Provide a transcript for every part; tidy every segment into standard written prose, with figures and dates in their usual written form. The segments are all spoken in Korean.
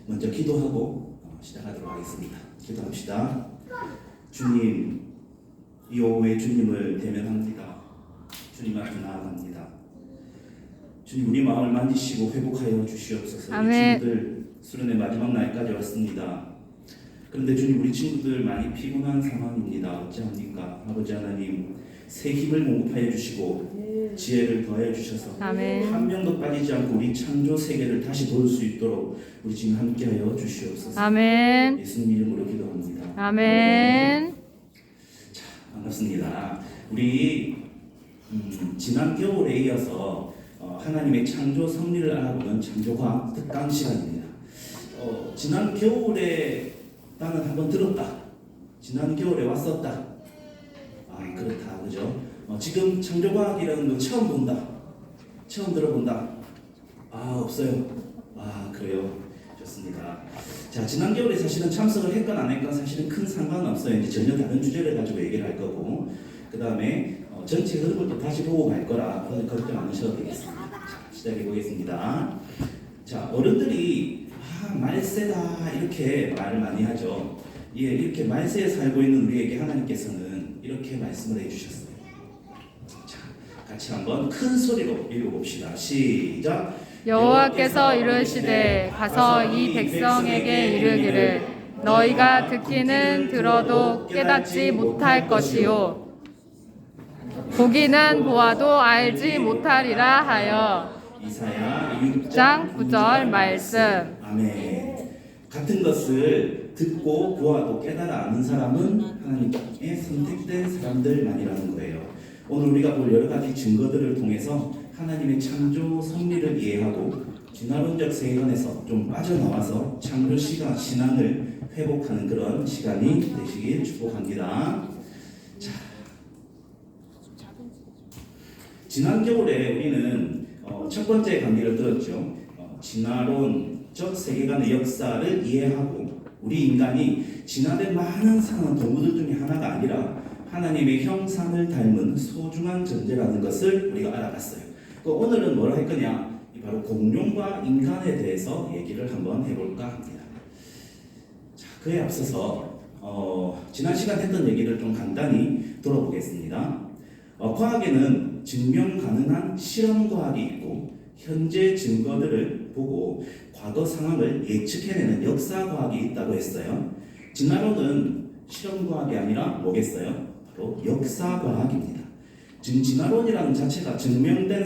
먼저 기도하고 시작하도록 하겠습니다. 기도합시다. 주님, 이 오후에 주님을 대면합니다. 주님 앞에 나아갑니다. 주님, 우리 마음을 만지시고 회복하여 주시옵소서. 아멘. 우리 친구들 수련의 마지막 날까지 왔습니다. 그런데 주님, 우리 친구들 많이 피곤한 상황입니다. 어찌합니까? 아버지 하나님, 새 힘을 공급하여 주시고 지혜를 더하여 주셔서 아멘. 한 명도 빠지지 않고 우리 창조 세계를 다시 볼 수 있도록 우리 지금 함께하여 주시옵소서. 아멘. 예수님 이름으로 기도합니다. 아멘. 자, 반갑습니다. 우리 지난 겨울에 이어서 하나님의 창조 섭리를 알아보는 창조과학 특강 시간입니다. 지난 겨울에 나는 한번 들었다. 지난 겨울에 왔었다. 그렇다, 그죠? 지금 창조과학이라는 거 처음 본다. 처음 들어본다. 없어요. 그래요. 좋습니다. 자, 지난 겨울에 사실은 참석을 했건 안 했건 사실은 큰 상관은 없어요. 이제 전혀 다른 주제를 가지고 얘기를 할 거고, 그 다음에 전체 흐름을 또 다시 보고 갈 거라 걱정 안 하셔도 되겠습니다. 자, 시작해 보겠습니다. 자, 어른들이 말세다 이렇게 말을 많이 하죠. 이렇게 말세에 살고 있는 우리에게 하나님께서는 이렇게 말씀을 해주셨어요. 자, 같이 한번 큰 소리로 읽어봅시다. 시작. 여호와께서 이르시되 가서 이 백성에게 이르기를 너희가 듣기는 들어도 깨닫지 못할 것이요 보기는 보아도 알지 못하리라 하여. 이사야 6장 9절 말씀. 아멘. 같은 것을 듣고 보아도 깨달아 아는 사람은 하나님의 선택된 사람들만이라는 거예요. 오늘 우리가 볼 여러 가지 증거들을 통해서 하나님의 창조 섭리를 이해하고 진화론적 세계관에서 좀 빠져나와서 창조 신앙을 회복하는 그런 시간이 되시길 축복합니다. 자, 지난 겨울에 우리는 첫 번째 강의를 들었죠. 진화론적 세계관의 역사를 이해하고 우리 인간이 진화된 많은 상한 동물들 중에 하나가 아니라 하나님의 형상을 닮은 소중한 존재라는 것을 우리가 알아갔어요. 오늘은 뭘 할 거냐? 바로 공룡과 인간에 대해서 얘기를 한번 해볼까 합니다. 자, 그에 앞서서 지난 시간 했던 얘기를 좀 간단히 돌아보겠습니다. 과학에는 증명 가능한 실험 과학이 있고 현재 증거들을 보고 과거 상황을 예측해내는 역사 과학이 있다고 했어요. 진화론은 실험 과학이 아니라 뭐겠어요? 바로 역사 과학입니다. 지금 진화론이라는 자체가 증명된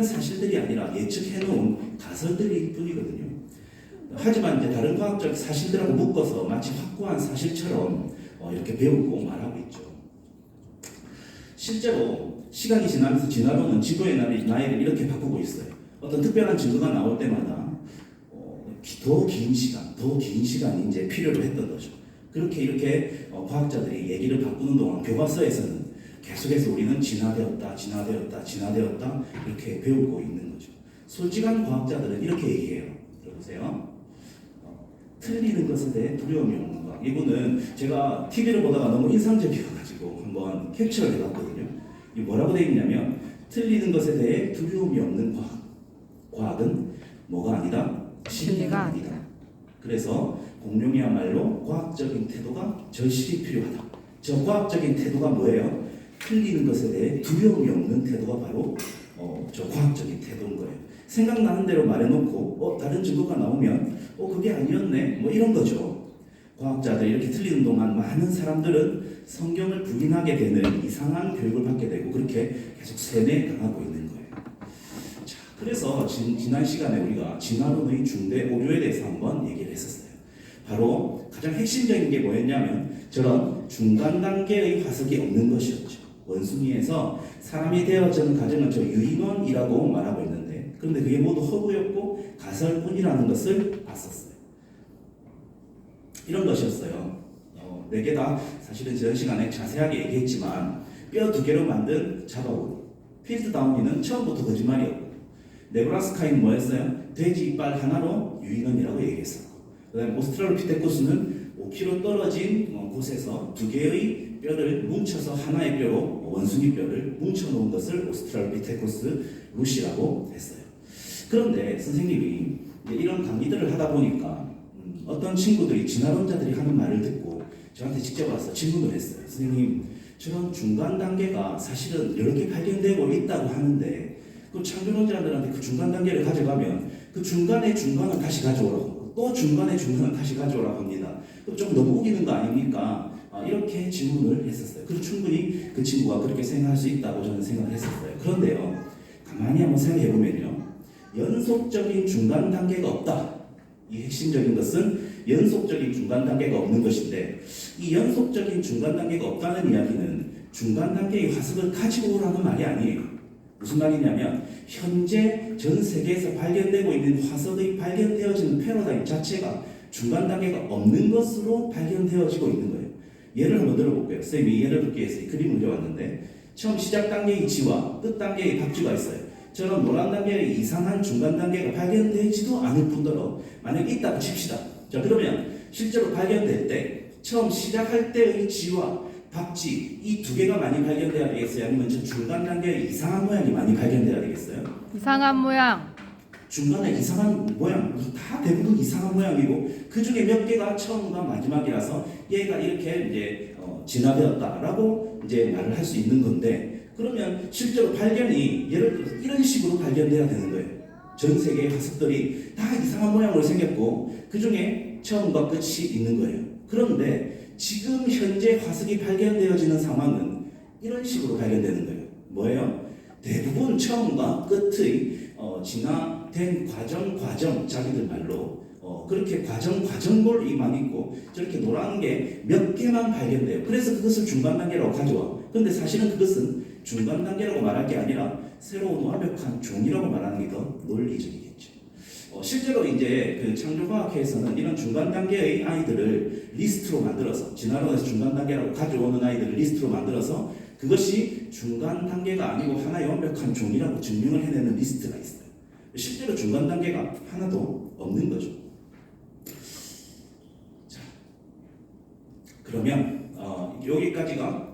사실들이 아니라 예측해놓은 가설들일 뿐이거든요. 하지만 이제 다른 과학적 사실들하고 묶어서 마치 확고한 사실처럼 이렇게 배우고 말하고 있죠. 실제로 시간이 지나면서 진화론은 지구의 나이를 이렇게 바꾸고 있어요. 어떤 특별한 증거가 나올 때마다 더 긴 시간이 이제 필요로 했던 거죠. 이렇게 과학자들이 얘기를 바꾸는 동안 교과서에서는 계속해서 우리는 진화되었다 이렇게 배우고 있는 거죠. 솔직한 과학자들은 이렇게 얘기해요. 들어보세요. 틀리는 것에 대해 두려움이 없는 과학. 이분은 제가 TV를 보다가 너무 인상적이어가지고 한번 캡처를 해봤거든요. 이 뭐라고 되어 있냐면 틀리는 것에 대해 두려움이 없는 과학. 과학은 뭐가 아니다? 진리가 아니다. 그래서 공룡이야말로 과학적인 태도가 절실히 필요하다. 저 과학적인 태도가 뭐예요? 틀리는 것에 대해 두려움이 없는 태도가 바로 저 과학적인 태도인 거예요. 생각나는 대로 말해놓고 다른 증거가 나오면 그게 아니었네 뭐 이런 거죠. 과학자들이 이렇게 틀리는 동안 많은 사람들은 성경을 부인하게 되는 이상한 교육을 받게 되고 그렇게 계속 세뇌당하고 있는 거예요. 자, 그래서 지난 시간에 우리가 진화론의 중대 오류에 대해서 한번 얘기를 했었어요. 바로 가장 핵심적인 게 뭐였냐면 저런 중간 단계의 화석이 없는 것이었죠. 원숭이에서 사람이 되어지는 과정은 저 유인원이라고 말하고 있는데 그런데 그게 모두 허구였고 가설뿐이라는 것을 봤었어요. 이런 것이었어요. 4개 다 사실은 지난 시간에 자세하게 얘기했지만 뼈 2개로 만든 자바우 필드다운이는 처음부터 거짓말이었고 네브라스카인 뭐였어요? 돼지 이빨 하나로 유인원이라고 얘기했었고 그 다음에 오스트랄로피테쿠스는 5km 떨어진 곳에서 2개의 뼈를 뭉쳐서 하나의 뼈로 원숭이 뼈를 뭉쳐놓은 것을 오스트랄로피테쿠스 루시라고 했어요. 그런데 선생님이 이제 이런 강의들을 하다 보니까 어떤 친구들이 진화론자들이 하는 말을 듣고 저한테 직접 와서 질문을 했어요. 선생님, 저런 중간 단계가 사실은 여러 개 발견되고 있다고 하는데 그 창조론자들한테 그 중간 단계를 가져가면 그 중간의 중간은 다시 가져오라고 또 중간의 중간은 다시 가져오라고 합니다. 그럼 좀 너무 우기는 거 아닙니까? 이렇게 질문을 했었어요. 그리고 충분히 그 친구가 그렇게 생각할 수 있다고 저는 생각을 했었어요. 그런데요, 가만히 한번 생각해 보면요, 연속적인 중간 단계가 없다. 이 핵심적인 것은 연속적인 중간 단계가 없는 것인데, 이 연속적인 중간 단계가 없다는 이야기는 중간 단계의 화석을 가지고 오라는 말이 아니에요. 무슨 말이냐면 현재 전 세계에서 발견되고 있는 화석의 발견되어지는 패러다임 자체가 중간 단계가 없는 것으로 발견되어지고 있는 거예요. 예를 한번 들어볼게요. 쌤이 예를 들기 위해서 이 그림을 그려왔는데, 처음 시작 단계의 지와 끝 단계의 박쥐가 있어요. 저런 노란 단계의 이상한 중간 단계가 발견되지도 않을 뿐더러 만약 있다고 칩시다. 자, 그러면 실제로 발견될 때 처음 시작할 때의 지와 박쥐 이 두 개가 많이 발견돼야 되겠어요? 아니면 저 중간 단계의 이상한 모양이 많이 발견돼야 되겠어요? 이상한 모양. 중간에 이상한 모양, 다 대부분 이상한 모양이고 그 중에 몇 개가 처음과 마지막이라서 얘가 이렇게 이제 진화되었다라고 이제 말을 할 수 있는 건데, 그러면 실제로 발견이 예를 들어서 이런 식으로 발견돼야 되는 거예요. 전 세계의 화석들이 다 이상한 모양으로 생겼고 그 중에 처음과 끝이 있는 거예요. 그런데 지금 현재 화석이 발견되어지는 상황은 이런 식으로 발견되는 거예요. 뭐예요? 대부분 처음과 끝의 진화된 과정 자기들 말로 그렇게 과정볼이만 있고 저렇게 노란 게 몇 개만 발견돼요. 그래서 그것을 중간 단계라고 가져와. 근데 사실은 그것은 중간 단계라고 말할 게 아니라 새로운 완벽한 종이라고 말하는 게 더 논리적이겠죠. 실제로 이제 그 창조과학회에서는 이런 중간 단계의 아이들을 리스트로 만들어서 진화론에서 중간 단계라고 가져오는 아이들을 리스트로 만들어서 그것이 중간 단계가 아니고 하나의 완벽한 종이라고 증명을 해내는 리스트가 있어요. 실제로 중간 단계가 하나도 없는 거죠. 자, 그러면 여기까지가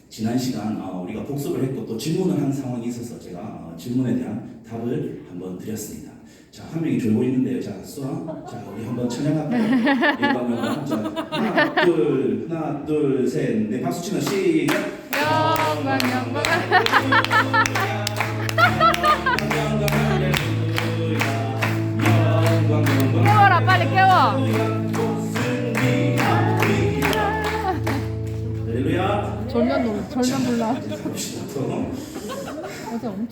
지난 시간 우리가 복습을 했고 또 질문을 한 상황이 있어서 제가 질문에 대한 답을 한번 드렸습니다. 자, 한 명이 졸고 있는데요. 자, 수아, 자, 우리 한번 찬양할까요? 일방면만. 자, 하나, 둘, 셋, 넷, 박수 치면 시작. 영광 영광. 깨워라, 빨리 깨워. 할렐루야. 절면 불러. 어제 엄청.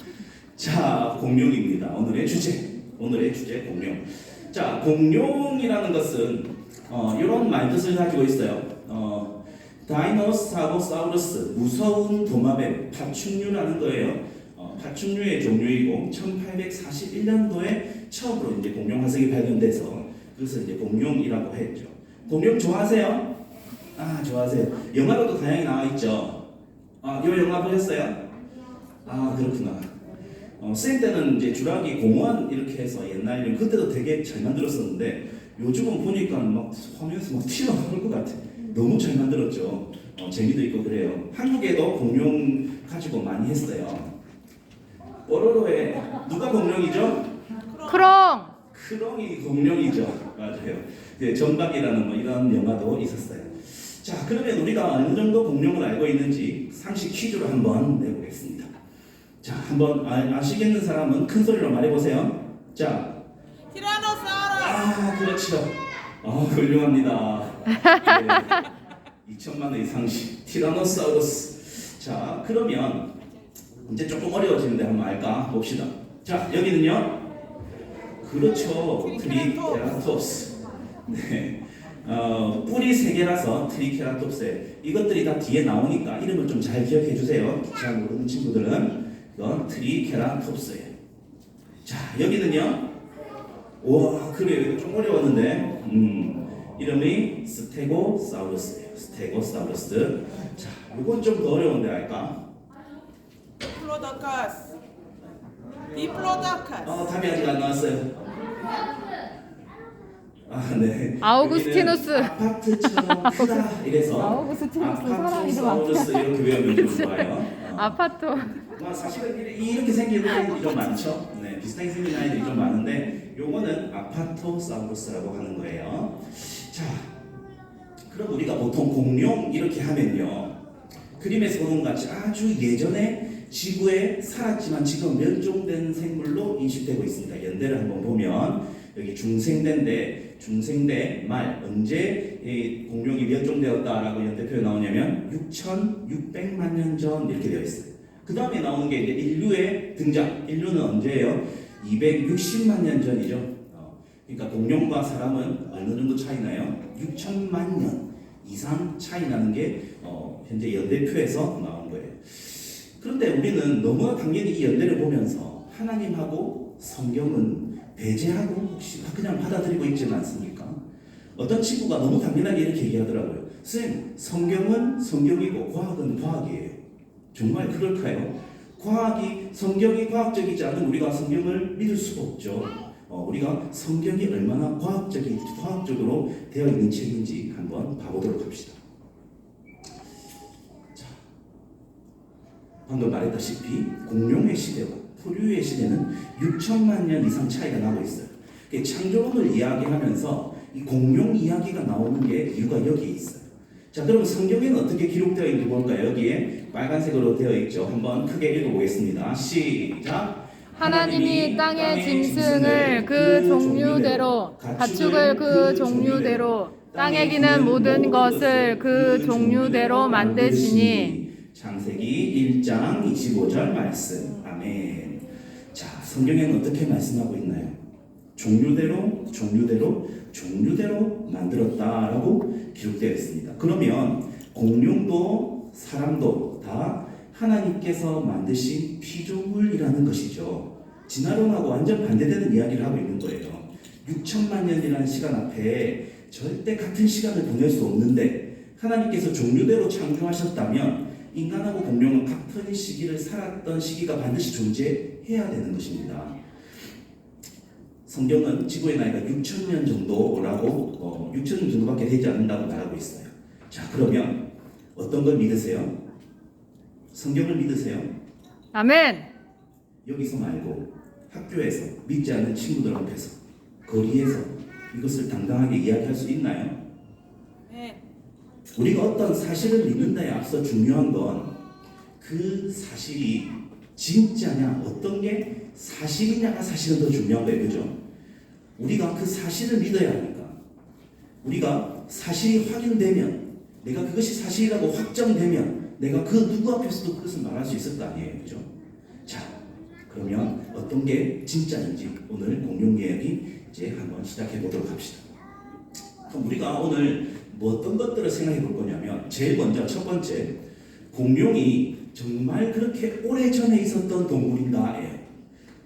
자, 공룡입니다. 오늘의 주제 공룡. 자, 공룡이라는 것은 이런 말뜻을 가지고 있어요. 다이노사우루스, 무서운 도마뱀, 파충류라는 거예요. 파충류의 종류이고 1841년도에 처음으로 이제 공룡 화석이 발견돼서 그것을 이제 공룡이라고 했죠. 공룡 좋아하세요? 아, 좋아하세요. 영화로도 다양히 나와 있죠. 이 영화 보셨어요? 아, 그렇구나. 쌤 때는 이제 주라기 공원 이렇게 해서 옛날에는 그때도 되게 잘 만들었었는데 요즘은 보니까 막 화면에서 막 튀어나올 것 같아. 너무 잘 만들었죠. 재미도 있고 그래요. 한국에도 공룡 가지고 많이 했어요. 뽀로로에 누가 공룡이죠? 크롱이 공룡이죠. 맞아요. 정박이라는 뭐 이런 영화도 있었어요. 자, 그러면 우리가 어느 정도 공룡을 알고 있는지 상식 퀴즈로 한번 내보겠습니다. 자, 한번 아시겠는 사람은 큰 소리로 말해보세요. 자, 티라노사우루스. 아, 그렇죠. 훌륭합니다. 네, 2천만의 상식 티라노사우루스. 자, 그러면 이제 조금 어려워지는데 한번 알까 봅시다. 자, 여기는요. 그렇죠. 트리케라톱스. 네. 뿌리 3개라서 트리케라톱스. 이것들이 다 뒤에 나오니까 이름을 좀 잘 기억해 주세요. 잘 모르는 친구들은 이건 트리케라톱스예요. 자, 여기는요. 와, 그래요. 이거 좀 어려웠는데 이름이 스테고사우루스예요. 스테고사우루스. 자, 이건 좀 더 어려운데 알까? 디플로다카스. 디플로다카스. 답이 아직 안 나왔어요. 아, 네. 아우구스티누스. 여기는 아파트처럼 크다 이래서 아우구스티누스 사람 이름 아파트사우루스 이렇게 외우면 좀 좋아요. 아파트. 사실은 이렇게 생긴 아이들이 좀 많죠. 네, 비슷하게 생긴 아이들이 좀 많은데 요거는 아파토사우루스라고 하는 거예요. 자, 그럼 우리가 보통 공룡 이렇게 하면요, 그림에서 보는 것 같이 아주 예전에 지구에 살았지만 지금 멸종된 생물로 인식되고 있습니다. 연대를 한번 보면 여기 중생대인데 중생대 말 언제 이 공룡이 멸종되었다라고 연대표에 나오냐면 6,600만 년 전 이렇게 되어 있어요. 그 다음에 나오는 게 이제 인류의 등장. 인류는 언제예요? 260만 년 전이죠. 그러니까 공룡과 사람은 어느 정도 차이 나요? 6천만 년 이상 차이 나는 게 현재 연대표에서 나온 거예요. 그런데 우리는 너무나 당연히 이 연대를 보면서 하나님하고 성경은 배제하고 혹시 그냥 받아들이고 있지는 않습니까? 어떤 친구가 너무 당연하게 이렇게 얘기하더라고요. 선생님, 성경은 성경이고 과학은 과학이에요. 정말 그럴까요? 성경이 과학적이지 않은 우리가 성경을 믿을 수가 없죠. 우리가 성경이 얼마나 과학적으로 되어 있는 책인지 한번 봐보도록 합시다. 자, 방금 말했다시피 공룡의 시대와 포류의 시대는 6천만 년 이상 차이가 나고 있어요. 창조론을 이야기하면서 이 공룡 이야기가 나오는 게 이유가 여기에 있어요. 자, 그럼 성경에는 어떻게 기록되어 있는지 볼까요? 여기에 빨간색으로 되어 있죠. 한번 크게 읽어보겠습니다. 시작. 하나님이 땅의 짐승을 그 종류대로, 가축을 그 종류대로, 땅에 기는 모든 것을 그 종류대로 만드시니. 창세기 1장 25절 말씀. 아멘. 자, 성경에는 어떻게 말씀하고 있나요? 종류대로 만들었다라고 기록되어 있습니다. 그러면 공룡도 사람도 다 하나님께서 만드신 피조물이라는 것이죠. 진화론하고 완전 반대되는 이야기를 하고 있는 거예요. 6천만 년이라는 시간 앞에 절대 같은 시간을 보낼 수 없는데 하나님께서 종류대로 창조하셨다면 인간하고 공룡은 같은 시기를 살았던 시기가 반드시 존재해야 되는 것입니다. 성경은 지구의 나이가 6,000년 정도라고 6,000년 정도밖에 되지 않는다고 말하고 있어요. 자, 그러면 어떤 걸 믿으세요? 성경을 믿으세요? 아멘. 여기서 말고 학교에서 믿지 않는 친구들 앞에서 거리에서 이것을 당당하게 이야기할 수 있나요? 네. 우리가 어떤 사실을 믿는다에 앞서 중요한 건 그 사실이 진짜냐, 어떤 게 사실이냐가 사실은 더 중요한 거예요. 그죠? 우리가 그 사실을 믿어야 하니까. 우리가 사실이 확인되면, 내가 그것이 사실이라고 확정되면 내가 그 누구 앞에서도 그것을 말할 수 있을 거 아니에요. 그죠? 자, 그러면 어떤 게 진짜인지 오늘 공룡 이야기 이제 한번 시작해 보도록 합시다. 그럼 우리가 오늘 뭐 어떤 것들을 생각해 볼 거냐면, 제일 먼저 첫 번째, 공룡이 정말 그렇게 오래전에 있었던 동물인가예요.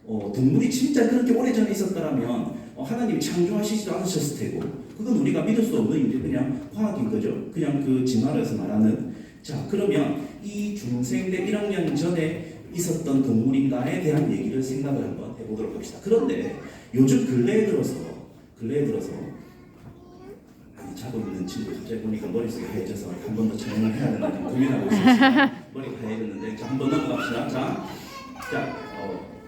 동물이 진짜 그렇게 오래전에 있었다면 하나님이 창조하시지도 않으셨을 테고, 그건 우리가 믿을 수 없는 이제 그냥 과학인 거죠. 그냥 그 진화론에서 말하는. 자, 그러면 이 중생대 1억 년 전에 있었던 동물인가에 대한 얘기를 생각을 한번 해보도록 합시다. 그런데 요즘 근래에 들어서 자고 있는 친구 갑자기 보니까 머릿속이 하얘져서 한 번 더 촬영을 해야 되나 지금 고민하고 있습니다. 머리가 하얘졌는데 자, 한번 넘어갑시다. 자,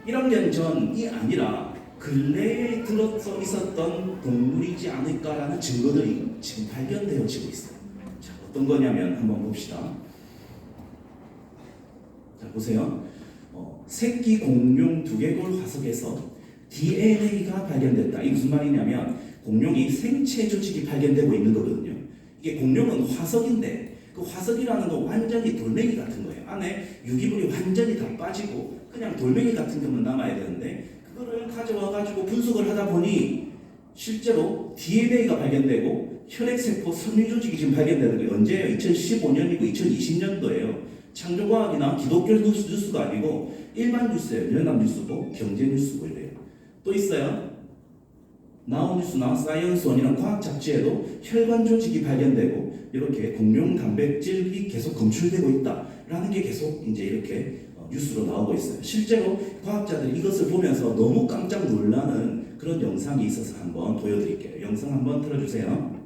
1억 년 전이 아니라 근래에 들어서 있었던 동물이지 않을까라는 증거들이 지금 발견되어지고 있어요. 자, 어떤 거냐면 한번 봅시다. 자, 보세요. 새끼 공룡 두개골 화석에서 DNA가 발견됐다. 이게 무슨 말이냐면 공룡이 생체 조직이 발견되고 있는 거거든요. 이게 공룡은 화석인데 그 화석이라는 건 완전히 돌멩이 같은 거예요. 안에 유기물이 완전히 다 빠지고 그냥 돌멩이 같은 것만 남아야 되는데, 그거를 가져와 가지고 분석을 하다 보니 실제로 DNA가 발견되고 혈액세포 섬유 조직이 지금 발견되는 거예요. 언제예요? 2015년이고 2020년도예요. 창조과학이나 기독교 뉴스가 아니고 일반 뉴스예요. 연합 뉴스고 경제 뉴스고 이래요. 또 있어요. 나우뉴스나 사이언스원이나 과학 잡지에도 혈관 조직이 발견되고 이렇게 공룡 단백질이 계속 검출되고 있다라는 게 계속 이제 이렇게 뉴스로 나오고 있어요. 실제로 과학자들이 이것을 보면서 너무 깜짝 놀라는 그런 영상이 있어서 한번 보여드릴게요. 영상 한번 틀어주세요.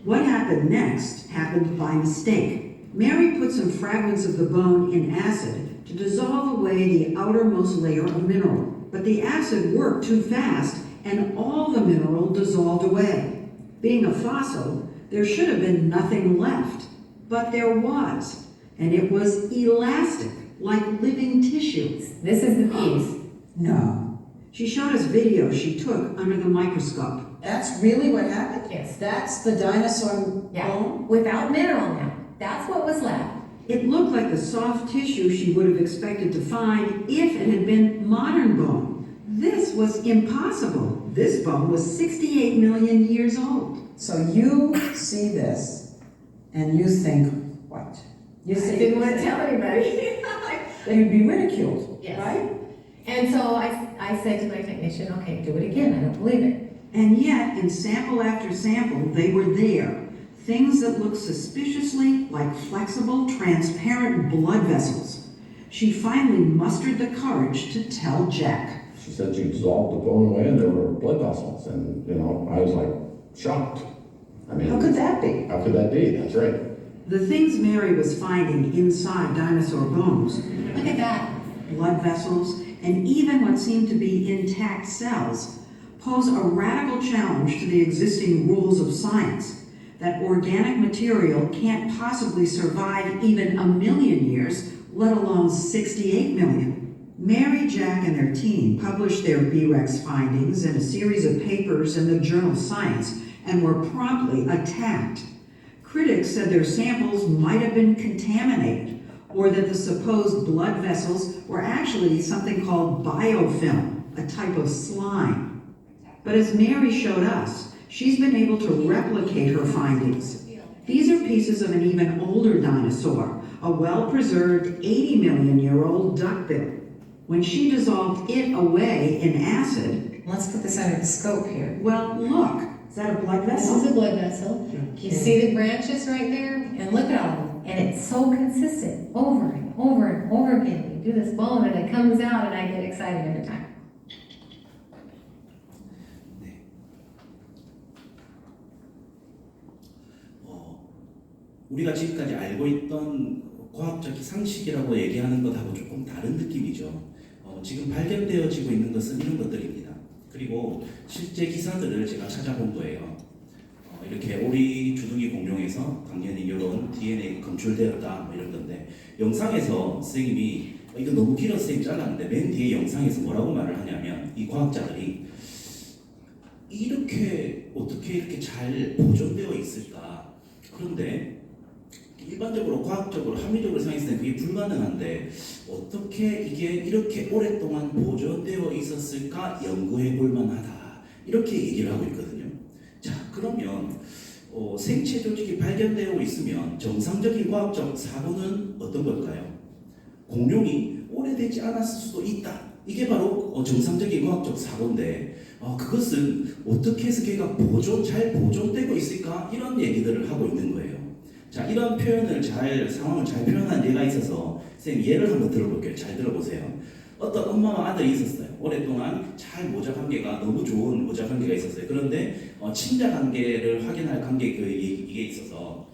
What happened next happened by mistake. Mary put some fragments of the bone in acid to dissolve away the outermost layer of mineral. But the acid worked too fast and all the mineral dissolved away. Being a fossil, there should have been nothing left. But there was, and it was elastic, like living tissue. This is the piece. No. She showed us video she took under the microscope. That's really what happened? Yes. That's the dinosaur Yeah. bone? Without mineral now. That's what was left. It looked like the soft tissue she would have expected to find if it had been modern bone. This was impossible. This bone was 68 million years old. So you see this and you think, what? You I see, didn't want to tell anybody. that you'd be ridiculed, Yes. right? And so I said to my technician, okay, do it again. I don't believe it. And yet, in sample after sample, they were there. Things that looked suspiciously like flexible, transparent blood vessels. She finally mustered the courage to tell Jack. She said she dissolved the bone away and there were blood vessels. And, I was like shocked. I mean, How could that be? how could that be? That's right. The things Mary was finding inside dinosaur bones, Look at that. blood vessels, and even what seemed to be intact cells, pose a radical challenge to the existing rules of science. That organic material can't possibly survive even 1 million years, let alone 68 million. Mary, Jack, and their team published their B-Rex findings in a series of papers in the journal Science and were promptly attacked. Critics said their samples might have been contaminated, or that the supposed blood vessels were actually something called biofilm, a type of slime. But as Mary showed us, she's been able to replicate her findings. These are pieces of an even older dinosaur, a well-preserved 80 million year old duckbill. When she dissolved it away in acid, Let's put this under the scope here. well, look, is that a blood This vessel? is a blood vessel. You see the branches right there? And look at all of them. And it's so consistent over and over and over again. You do this bone and it comes out and I get excited every time. 우리가 지금까지 알고 있던 과학적 상식이라고 얘기하는 것하고 조금 다른 느낌이죠. 지금 발견되어지고 있는 것은 이런 것들입니다. 그리고 실제 기사들을 제가 찾아본 거예요. 이렇게 오리 주둥이 공룡에서 당연히 이런 DNA 검출되었다 뭐 이런 건데, 영상에서 선생님이 이거 너무 길어서 선생님 잘랐는데 맨 뒤에 영상에서 뭐라고 말을 하냐면, 이 과학자들이 이렇게 어떻게 이렇게 잘 보존되어 있을까? 그런데 일반적으로 과학적으로 합리적으로 생각했을 때 그게 불가능한데 어떻게 이게 이렇게 오랫동안 보존되어 있었을까 연구해 볼 만하다, 이렇게 얘기를 하고 있거든요. 자, 그러면 생체 조직이 발견되어 있으면 정상적인 과학적 사고는 어떤 걸까요? 공룡이 오래되지 않았을 수도 있다. 이게 바로 정상적인 과학적 사고인데, 그것은 어떻게 해서 걔가 잘 보존되고 있을까? 이런 얘기들을 하고 있는 거예요. 자, 이런 표현을 상황을 잘 표현한 예가 있어서 선생님 예를 한번 들어볼게요. 잘 들어보세요. 어떤 엄마와 아들이 있었어요. 오랫동안 잘 모자 관계가, 너무 좋은 모자 관계가 있었어요. 그런데 친자 관계를 확인할 관계 이게 있어서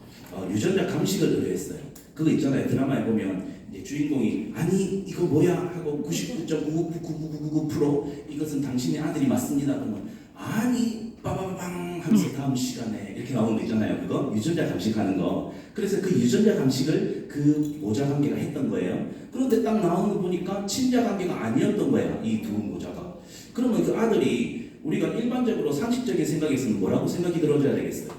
유전자 감식을 의뢰했어요. 그거 있잖아요. 드라마에 보면 이제 주인공이 아니 이거 뭐야 하고 99.99999% 이것은 당신의 아들이 맞습니다. 그러면 아니 빠바바방 하면서 다음 시간에 이렇게 나오는 거 있잖아요. 그거 유전자 감식하는 거. 그래서 그 유전자 감식을 그 모자 관계가 했던 거예요. 그런데 딱 나오는 거 보니까 친자 관계가 아니었던 거야, 이 두 모자가. 그러면 그 아들이 우리가 일반적으로 상식적인 생각에서는 뭐라고 생각이 들어줘야 되겠어요?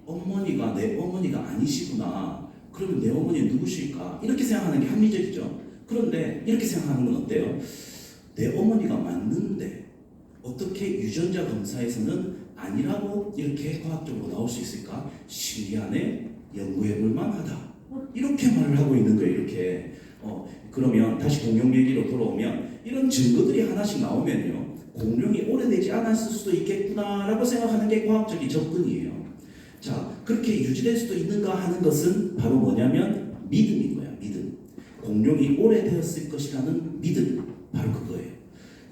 어머니가 내 어머니가 아니시구나. 그러면 내 어머니는 누구실까? 이렇게 생각하는 게 합리적이죠. 그런데 이렇게 생각하는 건 어때요? 내 어머니가 맞는데 어떻게 유전자 검사에서는 아니라고 이렇게 과학적으로 나올 수 있을까? 신기하네, 연구해볼 만하다. 이렇게 말을 하고 있는 거예요. 이렇게. 그러면 다시 공룡 얘기로 돌아오면 이런 증거들이 하나씩 나오면요, 공룡이 오래되지 않았을 수도 있겠구나라고 생각하는 게 과학적인 접근이에요. 자, 그렇게 유지될 수도 있는가 하는 것은 바로 뭐냐면 믿음인 거야. 믿음. 공룡이 오래되었을 것이라는 믿음. 바로 그거예요.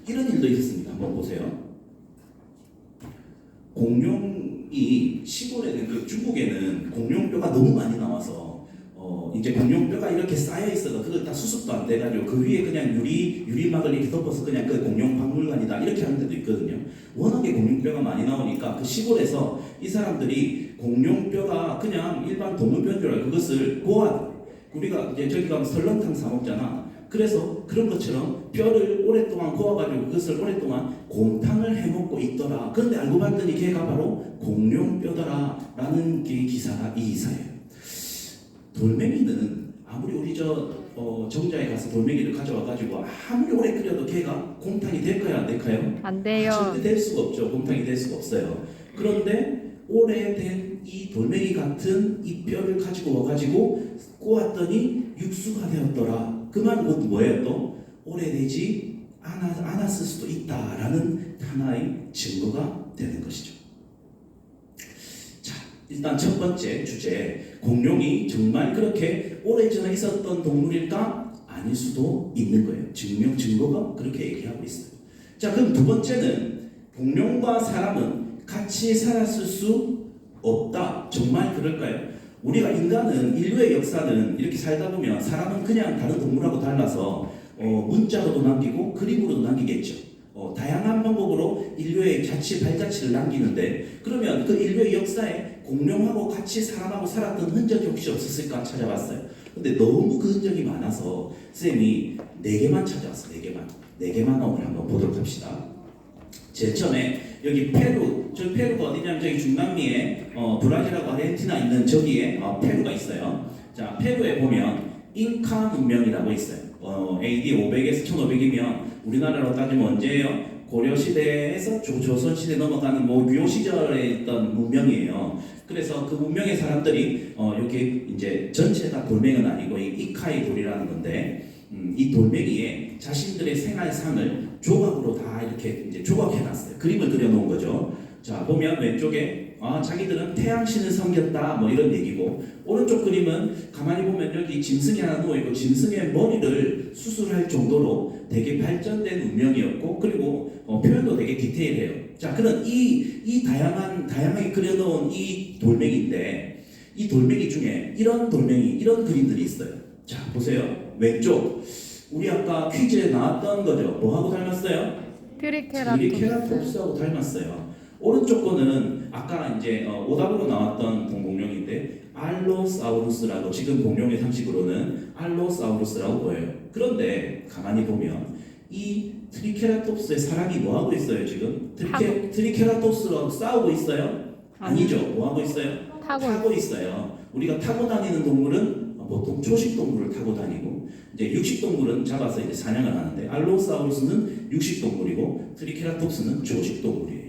이런 일도 있었습니다. 한번 보세요. 공룡이 이 시골에는 그 중국에는 공룡뼈가 너무 많이 나와서 이제 공룡뼈가 이렇게 쌓여 있어서 그걸 다 수습도 안 돼가지고 그 위에 그냥 유리막을 이렇게 덮어서 그냥 그 공룡 박물관이다 이렇게 하는 데도 있거든요. 워낙에 공룡뼈가 많이 나오니까 그 시골에서 이 사람들이 공룡뼈가 그냥 일반 동물뼈인 줄 알고 그것을 우리가 이제 저기 가면 설렁탕 사 먹잖아. 그래서 그런 것처럼 뼈를 오랫동안 구워가지고 그것을 오랫동안 곰탕을 해먹고 있더라. 그런데 알고 봤더니 걔가 바로 공룡뼈더라 라는 게 기사가 이 기사예요. 돌멩이는 아무리 우리 정자에 가서 돌멩이를 가져와가지고 아무리 오래 끓여도 걔가 곰탕이 될까요 안 될까요? 안 돼요. 절대 될 수가 없죠. 곰탕이 될 수가 없어요. 그런데 오래된 이 돌멩이 같은 이 뼈를 가지고 와가지고 꼬았더니 육수가 되었더라. 그 말은 곧 뭐예요? 또 오래되지 않았을 수도 있다라는 하나의 증거가 되는 것이죠. 자, 일단 첫 번째 주제, 공룡이 정말 그렇게 오래전에 있었던 동물일까? 아닐 수도 있는 거예요. 증거가 그렇게 얘기하고 있어요. 자, 그럼 두 번째는 공룡과 사람은 같이 살았을 수 없다. 정말 그럴까요? 우리가 인류의 역사는 이렇게 살다 보면 사람은 그냥 다른 동물하고 달라서 문자로도 남기고 그림으로도 남기겠죠. 다양한 방법으로 인류의 발자취를 남기는데 그러면 그 인류의 역사에 공룡하고 같이 사람하고 살았던 흔적이 혹시 없었을까 찾아봤어요. 근데 너무 그 흔적이 많아서 쌤이 4개만 찾아왔어요. 4개만 오늘 한번 보도록 합시다. 제일 처음에 여기 페루가 어디냐면 저기 중남미에 브라질하고 아르헨티나 있는 저기에 페루가 있어요. 자, 페루에 보면 잉카 문명이라고 있어요. AD 500에서 1500이면 우리나라로 따지면 언제예요? 고려시대에서 조선시대 넘어가는 유효 시절에 있던 문명이에요. 그래서 그 문명의 사람들이 이렇게 이제 전체가 돌멩이는 아니고 이 이카이 돌이라는 건데 이 돌멩이에 자신들의 생활상을 조각으로 다 이렇게 이제 조각해놨어요. 그림을 그려놓은 거죠. 자, 보면 왼쪽에 자기들은 태양신을 섬겼다 이런 얘기고, 오른쪽 그림은 가만히 보면 여기 짐승이 하나 누워있고 짐승의 머리를 수술할 정도로 되게 발전된 문명이었고, 그리고 표현도 되게 디테일해요. 자, 그런 이 다양하게 그려놓은 이 돌멩이인데, 이 돌멩이 중에 이런 그림들이 있어요. 자, 보세요. 왼쪽 우리 아까 퀴즈에 나왔던 거죠. 뭐하고 닮았어요? 트리케라톱스하고 닮았어요. 오른쪽 거는 아까 이제 오답으로 나왔던 공룡인데 알로사우루스라고, 지금 공룡의 상식으로는 알로사우루스라고 보여요. 그런데 가만히 보면 이 트리케라톱스의 사람이 뭐하고 있어요 지금? 트리케라톱스랑 싸우고 있어요? 아니죠. 뭐하고 있어요? 타고 있어요. 우리가 타고 다니는 동물은 보통 초식 동물을 타고 다니고, 이제 육식 동물은 잡아서 이제 사냥을 하는데, 알로사우루스는 육식 동물이고 트리케라톱스는 초식 동물이에요.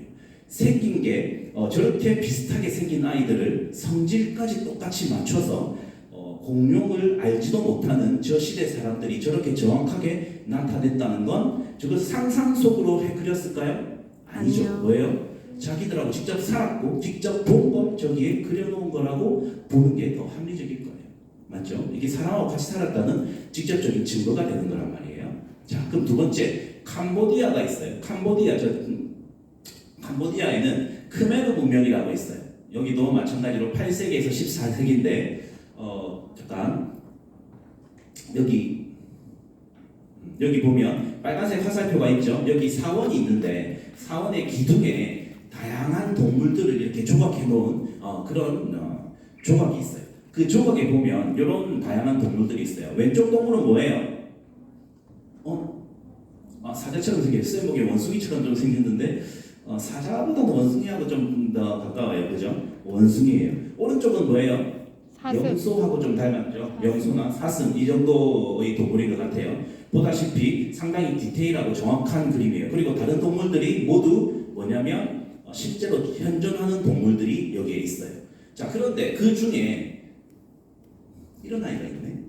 생긴 게 저렇게 비슷하게 생긴 아이들을 성질까지 똑같이 맞춰서 공룡을 알지도 못하는 저 시대 사람들이 저렇게 정확하게 나타냈다는 건 저걸 상상 속으로 그렸을까요? 아니죠. 아니요. 뭐예요? 자기들하고 직접 살았고 직접 본 걸 저기에 그려놓은 거라고 보는 게 더 합리적일 거예요. 맞죠? 이게 사람하고 같이 살았다는 직접적인 증거가 되는 거란 말이에요. 자, 그럼 두 번째, 캄보디아가 있어요. 캄보디아에는 크메르 문명이라고 있어요. 여기도 마찬가지로 8세기에서 14세기인데 잠깐 여기 보면 빨간색 화살표가 있죠. 여기 사원이 있는데 사원의 기둥에 다양한 동물들을 이렇게 조각해 놓은 그런 조각이 있어요. 그 조각에 보면 이런 다양한 동물들이 있어요. 왼쪽 동물은 뭐예요? 사자처럼 생겼어요. 쌤 보기에 원숭이처럼 좀 생겼는데 사자보다는 원숭이하고 좀 더 가까워요. 그죠? 원숭이에요. 오른쪽은 뭐예요? 사슴. 염소하고 좀 닮았죠. 염소나 사슴 이 정도의 동물인 것 같아요. 보다시피 상당히 디테일하고 정확한 그림이에요. 그리고 다른 동물들이 모두 뭐냐면 실제로 현존하는 동물들이 여기에 있어요. 자, 그런데 그 중에 이런 아이가 있네.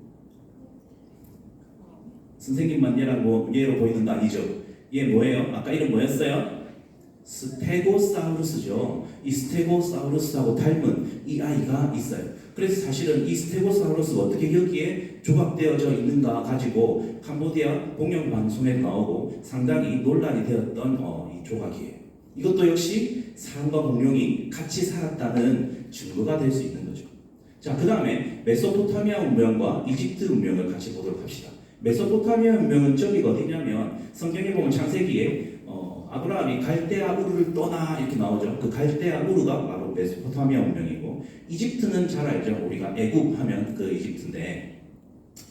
선생님만 얘로 보이는 거 아니죠? 얘 뭐예요? 아까 이름 뭐였어요? 스테고사우루스죠. 이 스테고사우루스하고 닮은 이 아이가 있어요. 그래서 사실은 이 스테고사우루스가 어떻게 여기에 조각되어져 있는가 가지고 캄보디아 공영 방송에 나오고 상당히 논란이 되었던 이 조각이에요. 이것도 역시 사람과 공룡이 같이 살았다는 증거가 될 수 있는 거죠. 자, 그 다음에 메소포타미아 문명과 이집트 문명을 같이 보도록 합시다. 메소포타미아 문명은 저기가 어디냐면 성경에 보면 창세기에 아브라함이 갈대아 우르를 떠나 이렇게 나오죠. 그 갈대아 우르가 바로 메소포타미아 문명이고, 이집트는 잘 알죠. 우리가 애굽 하면 그 이집트인데,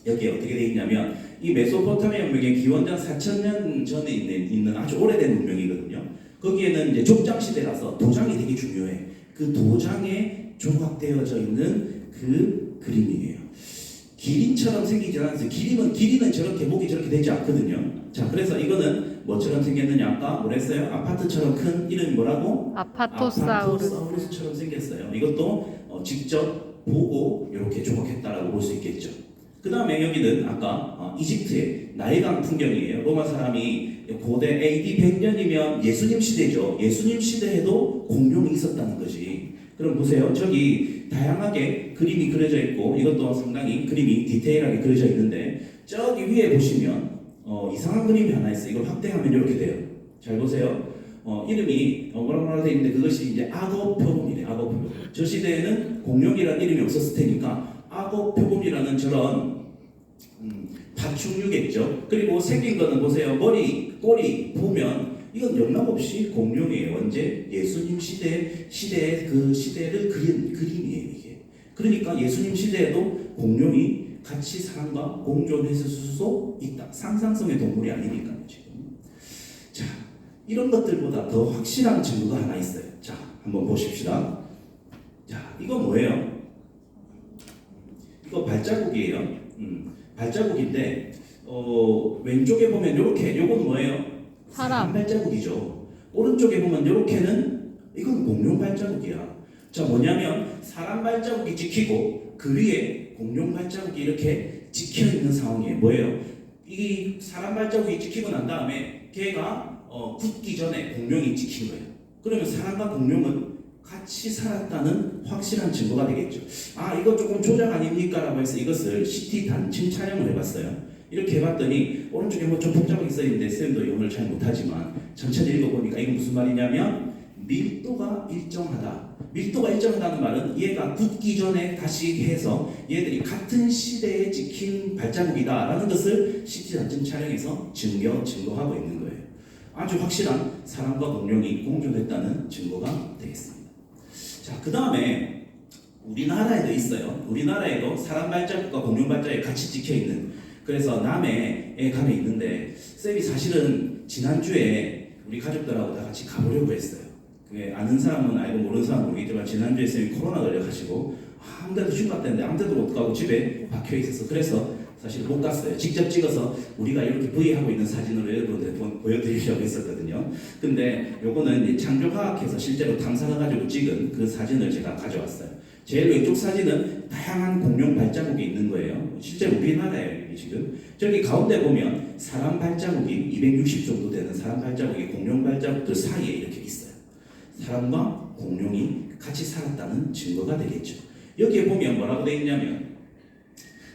여기에 어떻게 되어 있냐면 이 메소포타미아 문명의 기원전 4,000년 전에 있는 아주 오래된 문명이거든요. 거기에는 이제 족장 시대라서 도장이 되게 중요해. 그 도장에 조각되어져 있는 그 그림이에요. 기린처럼 생기지 않아서 기린은 저렇게 목이 저렇게 되지 않거든요. 자, 그래서 이거는 뭐처럼 생겼느냐? 아까 뭐랬어요? 아파트처럼 큰 이름이 뭐라고? 아파토사우루스. 아파토사우루스처럼 생겼어요. 이것도 직접 보고 이렇게 조각했다라고 볼 수 있겠죠. 그 다음에 여기는 아까 이집트의 나일강 풍경이에요. 로마 사람이 고대 AD 100년이면 예수님 시대죠. 예수님 시대에도 공룡이 있었다는 거지. 그럼 보세요. 저기 다양하게 그림이 그려져 있고, 이것도 상당히 그림이 디테일하게 그려져 있는데, 저기 위에 보시면 이상한 그림이 하나 있어요. 이걸 확대하면 이렇게 돼요. 잘 보세요. 이름이 뭐라고 되어 있는데, 그것이 이제 악어 표범이래. 악어 표범. 저 시대에는 공룡이라는 이름이 없었을 테니까 악어 표범이라는 저런 파충류겠죠. 그리고 생긴 거는 보세요. 머리, 꼬리 보면 이건 영락없이 공룡이에요. 언제? 예수님 시대의 그 시대를 그린 그림이에요, 이게. 그러니까 예수님 시대에도 공룡이 같이 사람과 공존했을 수도 있다. 상상성의 동물이 아니니까요, 지금. 자, 이런 것들보다 더 확실한 증거가 하나 있어요. 자, 한번 보십시다. 자, 이거 뭐예요? 이거 발자국이에요. 발자국인데, 왼쪽에 보면 이렇게, 요건 뭐예요? 사람 발자국이죠. 오른쪽에 보면 이렇게는 이건 공룡 발자국이야. 자, 뭐냐면 사람 발자국이 찍히고 그 위에 공룡 발자국이 이렇게 찍혀 있는 상황이에요. 뭐예요? 이 사람 발자국이 찍히고 난 다음에 걔가 굳기 전에 공룡이 찍힌 거예요. 그러면 사람과 공룡은 같이 살았다는 확실한 증거가 되겠죠. 아, 이거 조금 조작 아닙니까? 라고 해서 이것을 CT 단층 촬영을 해봤어요. 이렇게 해봤더니 오른쪽에 뭐 좀 복잡하게 써있는데 쌤도 영어를 잘 못하지만 천천히 읽어보니까 이게 무슨 말이냐면 밀도가 일정하다. 밀도가 일정하다는 말은 얘가 굳기 전에 다시 해서 얘들이 같은 시대에 찍힌 발자국이다 라는 것을 CT 단층 촬영해서 증거하고 있는 거예요. 아주 확실한 사람과 공룡이 공존했다는 증거가 되겠습니다. 자, 그 다음에 우리나라에도 있어요. 우리나라에도 사람 발자국과 공룡 발자국이 같이 찍혀있는, 그래서 남해에 가면 있는데, 쌤이 사실은 지난주에 우리 가족들하고 다 같이 가보려고 했어요. 그게 아는 사람은 알고 모르는 사람은 모르겠지만 지난주에 쌤이 코로나 걸려가지고 아무 데도 휴가 때인데 아무 데도 못 가고 집에 박혀있어서, 그래서 사실 못 갔어요. 직접 찍어서 우리가 이렇게 V하고 있는 사진으로 여러분들 보여드리려고 했었거든요. 근데 요거는 이제 창조과학에서 실제로 탐사해가지고 찍은 그 사진을 제가 가져왔어요. 제일 왼쪽 사진은 다양한 공룡 발자국이 있는 거예요. 실제 우리나라에 지금 저기 가운데 보면 사람 발자국이 260 정도 되는 사람 발자국이 공룡 발자국들 사이에 이렇게 있어요. 사람과 공룡이 같이 살았다는 증거가 되겠죠. 여기에 보면 뭐라고 되어 있냐면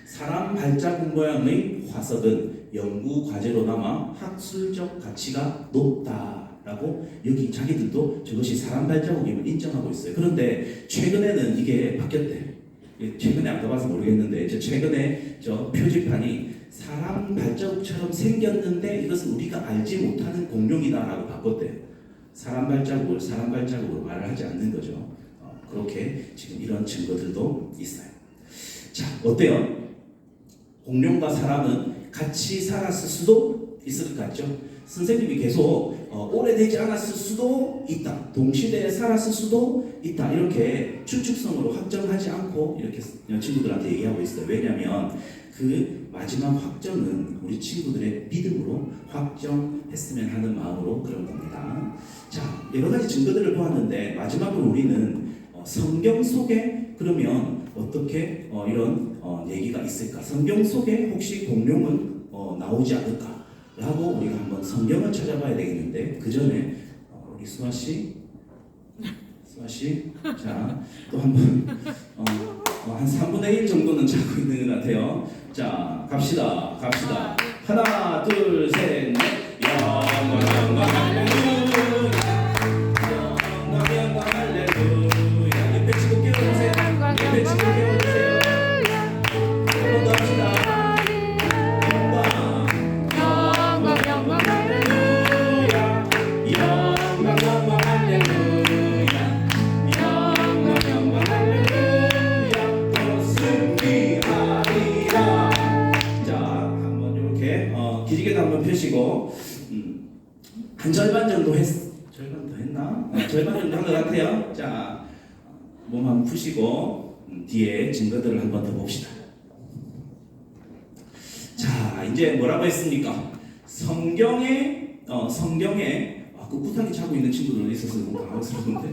사람 발자국 모양의 화석은 연구 과제로 남아 학술적 가치가 높다라고 여기 자기들도 저것이 사람 발자국임을 인정하고 있어요. 그런데 최근에는 이게 바뀌었대요. 최근에 안 가봐서 모르겠는데 최근에 저 표지판이 사람 발자국처럼 생겼는데 이것은 우리가 알지 못하는 공룡이다라고 바꿨대요. 사람 발자국으로 말을 하지 않는 거죠. 그렇게 지금 이런 증거들도 있어요. 자, 어때요? 공룡과 사람은 같이 살았을 수도 있을 것 같죠? 선생님이 계속 오래되지 않았을 수도 있다. 동시대에 살았을 수도 있다. 이렇게 추측성으로 확정하지 않고 이렇게 친구들한테 얘기하고 있어요. 왜냐하면 그 마지막 확정은 우리 친구들의 믿음으로 확정했으면 하는 마음으로 그런 겁니다. 자, 여러 가지 증거들을 보았는데 마지막으로 우리는 성경 속에 그러면 어떻게 이런 얘기가 있을까? 성경 속에 혹시 공룡은 나오지 않을까? 라고 우리가 한번 성경을 찾아봐야 되겠는데 그 전에 우리 수아 씨, 자, 또 한번 한 3분의 1 정도는 자고 있는 것 같아요. 자, 갑시다. 하나, 둘, 셋, 넷. 영원한 기지개도 한번 펴시고 한 절반 정도 절반 더 했나? 절반 정도 한 것 같아요. 자, 몸 한번 푸시고 뒤에 증거들을 한번 더 봅시다. 자, 이제 뭐라고 했습니까? 성경에 꿋꿋하게 자고 있는 친구들 있어서 너무 당황스러운데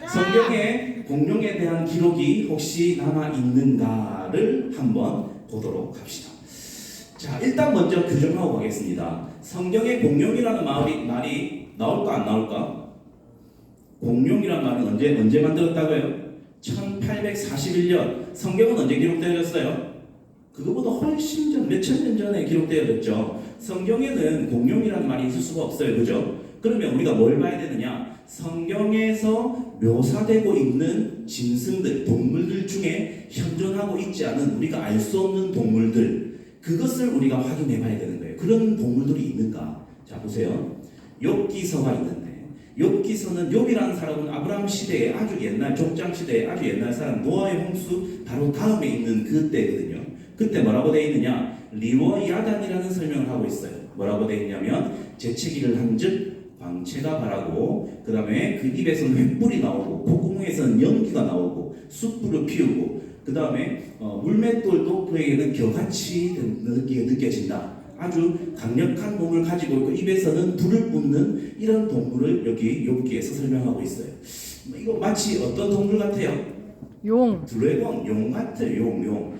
성경에 공룡에 대한 기록이 혹시 남아 있는가를 한번 보도록 합시다. 자, 일단 먼저 규정하고 가겠습니다. 성경에 공룡이라는 말이 나올까 안 나올까? 공룡이라는 말은 언제 만들었다고요? 1841년. 성경은 언제 기록되어졌어요? 그거보다 훨씬 전, 몇천 년 전에 기록되어졌죠. 성경에는 공룡이라는 말이 있을 수가 없어요. 그죠? 그러면 우리가 뭘 봐야 되느냐? 성경에서 묘사되고 있는 짐승들, 동물들 중에 현존하고 있지 않은 우리가 알 수 없는 동물들, 그것을 우리가 확인해 봐야 되는 거예요. 그런 동물들이 있는가? 자, 보세요. 욥기서가 있는데, 욥기서는 욥이라는 사람은 아브라함 시대에 아주 옛날, 족장 시대에 아주 옛날 사람, 노아의 홍수 바로 다음에 있는 그때거든요. 그때 뭐라고 되어 있느냐? 리워 야단이라는 설명을 하고 있어요. 뭐라고 되어 있냐면 재채기를 한즉 광채가 바라고, 그 다음에 그 입에서는 횃불이 나오고, 콧구멍에서는 연기가 나오고, 숯불을 피우고, 그 다음에 물맷돌도 그에게는 겨같이 느껴진다. 아주 강력한 몸을 가지고 있고 입에서는 불을 뿜는 이런 동물을 여기 욥기에서 설명하고 있어요. 이거 마치 어떤 동물 같아요? 용. 드래곤, 용 같아요. 용.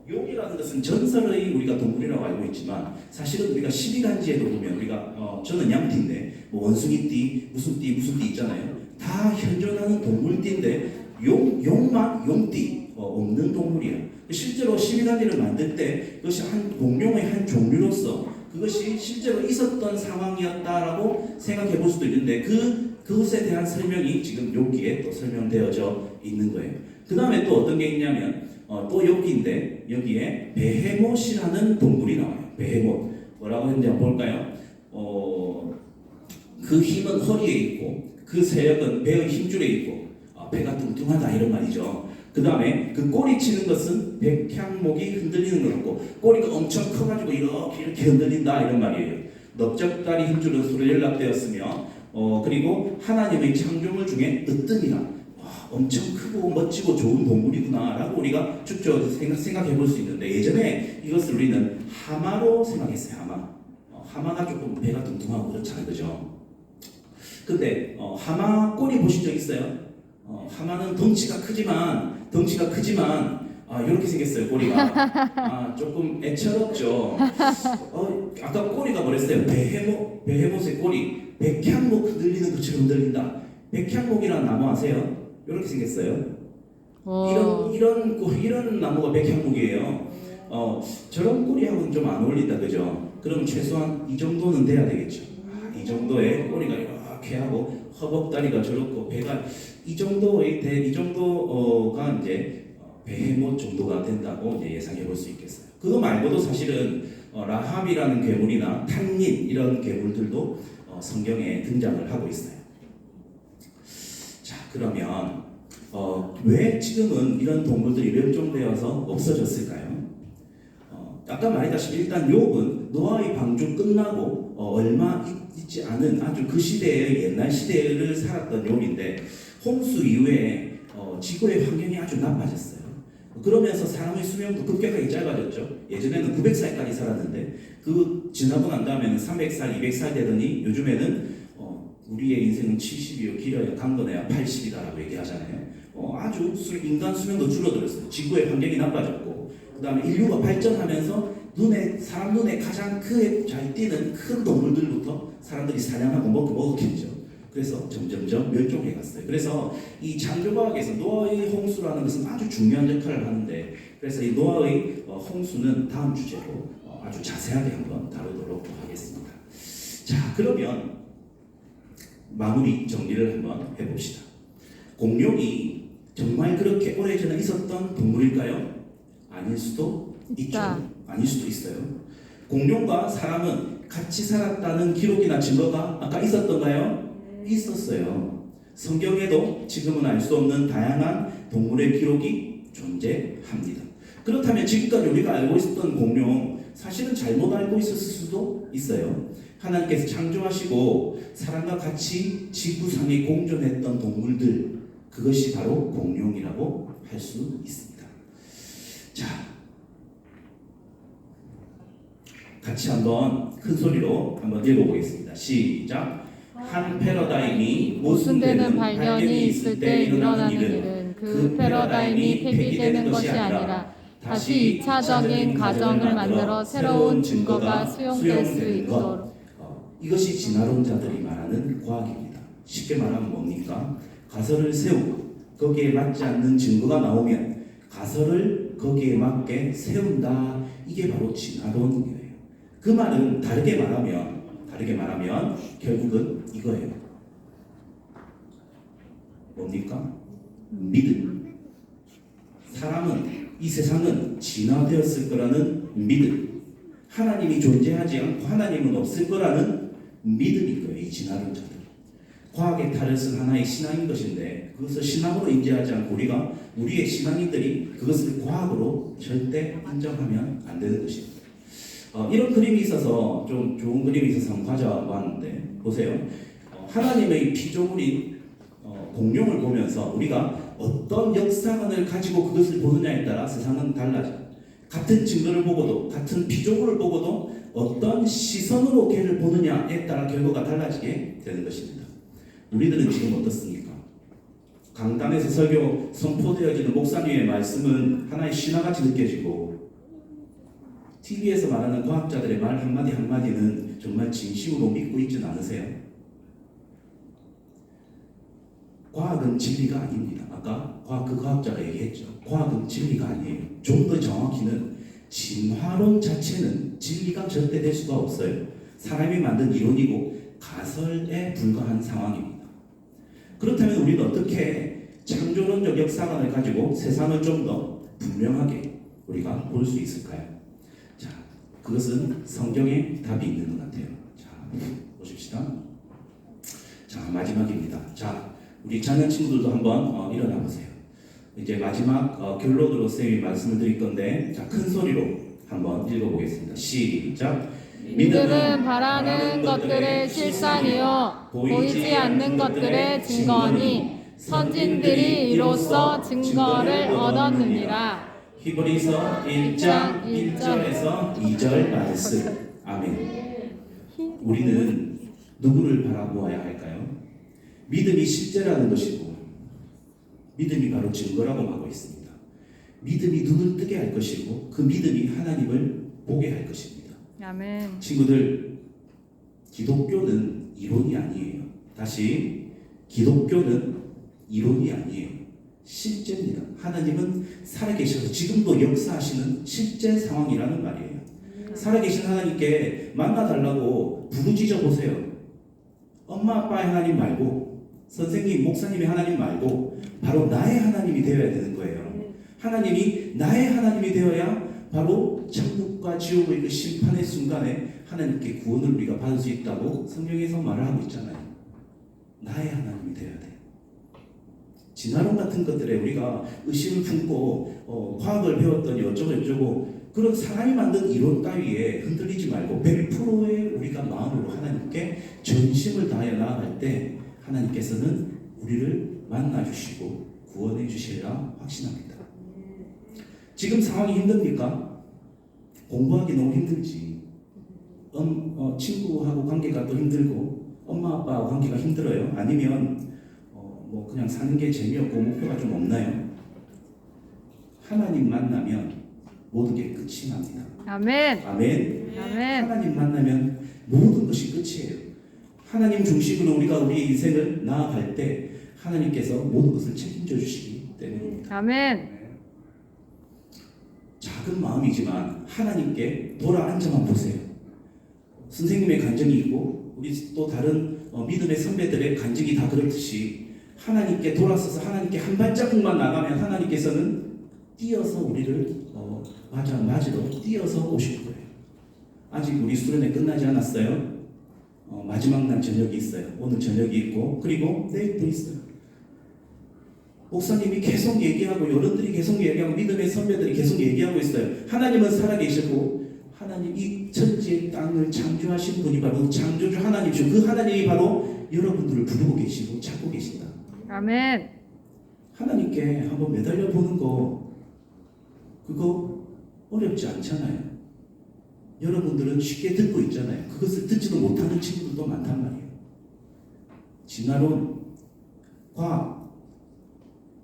용이라는 것은 전설의 우리가 동물이라고 알고 있지만 사실은 우리가 12간지에도 보면 우리가 저는 양띠인데 뭐 원숭이띠, 무슨 띠 있잖아요. 다 현존하는 동물띠인데 용만 용띠 없는 동물이에요. 실제로 12간지를 만들 때 그것이 한 공룡의 한 종류로서 그것이 실제로 있었던 상황이었다라고 생각해 볼 수도 있는데 그것에 대한 설명이 지금 욥기에 또 설명되어져 있는 거예요. 그 다음에 또 어떤 게 있냐면 또 욥기인데 여기에 베헤못이라는 동물이 나와요. 베헤못 뭐라고 했는지 한번 볼까요? 그 힘은 허리에 있고 그 세력은 배의 힘줄에 있고 배가 뚱뚱하다 이런 말이죠. 그 다음에 그 꼬리 치는 것은 백향목이 흔들리는 거고 꼬리가 엄청 커가지고 이렇게 흔들린다 이런 말이에요. 넓적다리 힘줄은 서로 연락되었으며 그리고 하나님의 창조물 중에 으뜸이라 엄청 크고 멋지고 좋은 동물이구나 라고 우리가 쭉쭉 생각해 볼 수 있는데 예전에 이것을 우리는 하마로 생각했어요. 하마가 조금 배가 뚱뚱하고 그렇잖아요. 그죠? 근데 하마 꼬리 보신 적 있어요? 하마는 덩치가 크지만 이렇게 생겼어요. 꼬리가 조금 애처롭죠. 아까 꼬리가 뭐랬어요? 베헤못의 꼬리 백향목 흔들리는 것처럼 흔들린다. 백향목이라는 나무 아세요? 이렇게 생겼어요. 이런 나무가 백향목이에요. 저런 꼬리하고는 좀 안 어울린다, 그죠? 그럼 최소한 이 정도는 돼야 되겠죠. 이 정도의 꼬리가 이렇게 하고 허벅다리가 저렇고 배가 이 정도가 이제 베헤못 정도가 된다고 이제 예상해 볼 수 있겠어요. 그거 말고도 사실은 라합이라는 괴물이나 탄닌 이런 괴물들도 성경에 등장을 하고 있어요. 자, 그러면 왜 지금은 이런 동물들이 멸종되어서 없어졌을까요? 아까 말했다시피 일단 욥은 노아의 방주 끝나고 얼마 있지 않은 아주 그 시대의 옛날 시대를 살았던 욥인데 홍수 이후에 지구의 환경이 아주 나빠졌어요. 그러면서 사람의 수명도 급격하게 짧아졌죠. 예전에는 900살까지 살았는데 그 지나고 난 다음에는 300살, 200살 되더니 요즘에는 우리의 인생은 70이요, 길어야 강건해야 80이다라고 얘기하잖아요. 아주 인간 수명도 줄어들었어요. 지구의 환경이 나빠졌고, 그 다음에 인류가 발전하면서 사람 눈에 가장 크게 잘 띄는 큰 동물들부터 사람들이 사냥하고 먹었겠죠. 그래서 점점점 멸종해 갔어요. 그래서 이 창조과학에서 노아의 홍수라는 것은 아주 중요한 역할을 하는데, 그래서 이 노아의 홍수는 다음 주제로 아주 자세하게 한번 다루도록 하겠습니다. 자, 그러면 마무리 정리를 한번 해봅시다. 공룡이 정말 그렇게 오래전에 있었던 동물일까요? 아닐 수도 있죠. 아닐 수도 있어요. 공룡과 사람은 같이 살았다는 기록이나 증거가 아까 있었던가요? 있었어요. 성경에도 지금은 알 수 없는 다양한 동물의 기록이 존재합니다. 그렇다면 지금까지 우리가 알고 있었던 공룡 사실은 잘못 알고 있었을 수도 있어요. 하나님께서 창조하시고 사람과 같이 지구상에 공존했던 동물들, 그것이 바로 공룡이라고 할 수 있습니다. 자, 같이 한번 큰 소리로 한번 읽어보겠습니다. 시작. 한 패러다임이 모순되는 발견이 있을 때 일어나는 일은 그 패러다임이 폐기되는 것이 아니라 다시 2차적인 가정을 만들어 새로운 증거가 수용될 수 있도록. 이것이 진화론자들이 말하는 과학입니다. 쉽게 말하면 뭡니까? 가설을 세우고 거기에 맞지 않는 증거가 나오면 가설을 거기에 맞게 세운다. 이게 바로 진화론이에요. 그 말은 다르게 말하면 결국은 이거예요. 뭡니까? 믿음. 사람은, 이 세상은 진화되었을 거라는 믿음. 하나님이 존재하지 않고 하나님은 없을 거라는 믿음인 거예요. 이 진화론자들. 과학의 탈을 쓴 하나의 신앙인 것인데 그것을 신앙으로 인지하지 않고 우리의 신앙인들이 그것을 과학으로 절대 인정하면 안 되는 것입니다. 이런 그림이 있어서 좀 좋은 그림이 있어서 한번 가져왔는데 보세요. 하나님의 피조물인 공룡을 보면서 우리가 어떤 역사관을 가지고 그것을 보느냐에 따라 세상은 달라져요. 같은 증거를 보고도 같은 피조물을 보고도 어떤 시선으로 걔를 보느냐에 따라 결과가 달라지게 되는 것입니다. 우리들은 지금 어떻습니까? 강단에서 설교 선포되어지는 목사님의 말씀은 하나의 신화같이 느껴지고 TV에서 말하는 과학자들의 말 한마디 한마디는 정말 진심으로 믿고 있지는 않으세요? 과학은 진리가 아닙니다. 아까 그 과학자가 얘기했죠. 과학은 진리가 아니에요. 좀 더 정확히는 진화론 자체는 진리가 절대 될 수가 없어요. 사람이 만든 이론이고 가설에 불과한 상황입니다. 그렇다면 우리는 어떻게 창조론적 역사관을 가지고 세상을 좀 더 분명하게 우리가 볼 수 있을까요? 자, 그것은 성경에 답이 있는 것 같아요. 자, 보십시다. 자, 마지막입니다. 자, 우리 자녀 친구들도 한번 일어나 보세요. 이제 마지막 결론으로 쌤이 말씀을 드릴 건데, 자, 큰 소리로 한번 읽어보겠습니다. 시작. 믿음은 바라는 것들의 실상이요 보이지 않는 것들의 증거니 선진들이 이로써 증거를 얻었느니라. 히브리서 1장 1절에서 2절 말씀. 아멘. 우리는 누구를 바라보아야 할까요? 믿음이 실제라는 것이고 믿음이 바로 증거라고 하고 있습니다. 믿음이 눈을 뜨게 할 것이고 그 믿음이 하나님을 보게 할 것입니다. 아멘. 친구들, 기독교는 이론이 아니에요. 다시, 기독교는 이론이 아니에요. 실제입니다. 하나님은 살아계셔서 지금도 역사하시는 실제 상황이라는 말이에요. 살아계신 하나님께 만나달라고 부르짖어 보세요. 엄마 아빠의 하나님 말고 선생님 목사님의 하나님 말고 바로 나의 하나님이 되어야 되는 거예요. 하나님이 나의 하나님이 되어야 바로 천국과 지옥의 그 심판의 순간에 하나님께 구원을 우리가 받을 수 있다고 성경에서 말을 하고 있잖아요. 나의 하나님이 되어야 돼. 진화론 같은 것들에 우리가 의심을 품고 과학을 배웠더니 어쩌고 그런 사람이 만든 이론 따위에 흔들리지 말고 100%의 우리가 마음으로 하나님께 전심을 다하여 나아갈 때 하나님께서는 우리를 만나주시고 구원해 주시리라 확신합니다. 지금 상황이 힘듭니까? 공부하기 너무 힘들지. 친구하고 관계가 또 힘들고 엄마 아빠하고 관계가 힘들어요? 아니면 뭐 그냥 사는 게 재미없고 목표가 좀 없나요? 하나님 만나면 모든 게 끝이 납니다. 아멘. 아멘. 아멘. 하나님 만나면 모든 것이 끝이에요. 하나님 중심으로 우리가 우리 인생을 나아갈 때 하나님께서 모든 것을 책임져 주시기 때문입니다. 아멘. 작은 마음이지만 하나님께 돌아앉아만 보세요. 선생님의 간증이 있고 우리 또 다른 믿음의 선배들의 간증이 다 그렇듯이 하나님께 돌아서서 하나님께 한 발자국만 나가면 하나님께서는 뛰어서 우리를 맞으러 뛰어서 오실 거예요. 아직 우리 수련회 끝나지 않았어요. 마지막 날 저녁이 있어요. 오늘 저녁이 있고 그리고 내일도 있어요. 목사님이 계속 얘기하고 여러분들이 계속 얘기하고 믿음의 선배들이 계속 얘기하고 있어요. 하나님은 살아계시고 하나님 이 천지의 땅을 창조하신 분이 바로 창조주 하나님이죠. 그 하나님이 바로 여러분들을 부르고 계시고 찾고 계신다. 아멘. 하나님께 한번 매달려 보는 거 그거 어렵지 않잖아요. 여러분들은 쉽게 듣고 있잖아요. 그것을 듣지도 못하는 친구들도 많단 말이에요. 진화론, 과학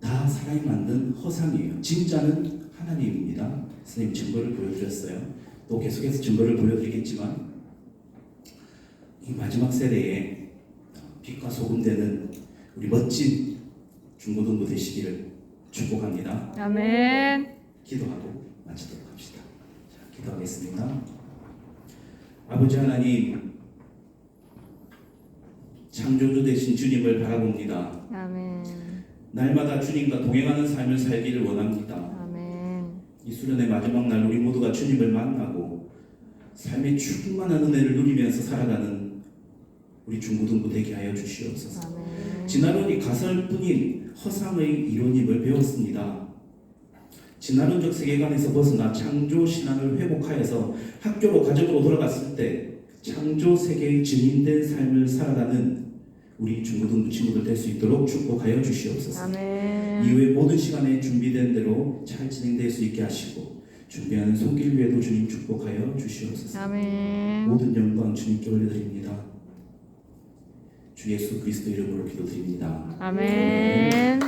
다 사람이 만든 허상이에요. 진짜는 하나님입니다. 선생님 증거를 보여드렸어요. 또 계속해서 증거를 보여드리겠지만 이 마지막 세대에 빛과 소금 되는 우리 멋진 중고등부 되시기를 축복합니다. 아멘. 기도하고 마치도록 합시다. 자, 기도하겠습니다. 아버지 하나님, 창조주 되신 주님을 바라봅니다. 아멘. 날마다 주님과 동행하는 삶을 살기를 원합니다. 아멘. 이 수련의 마지막 날 우리 모두가 주님을 만나고 삶의 충만한 은혜를 누리면서 살아가는 우리 중고등부 되게 하여 주시옵소서. 아멘. 진화론이 가설뿐인 허상의 이론임을 배웠습니다. 진화론적 세계관에서 벗어나 창조 신앙을 회복하여서 학교로 가정으로 돌아갔을 때 창조 세계의 증인된 삶을 살아가는 우리 중고등부 친구들 될 수 있도록 축복하여 주시옵소서. 아멘. 이후에 모든 시간에 준비된 대로 잘 진행될 수 있게 하시고 준비하는 손길 위에도 주님 축복하여 주시옵소서. 아멘. 모든 영광 주님께 올려드립니다. 주 예수 그리스도 이름으로 기도드립니다. 아멘.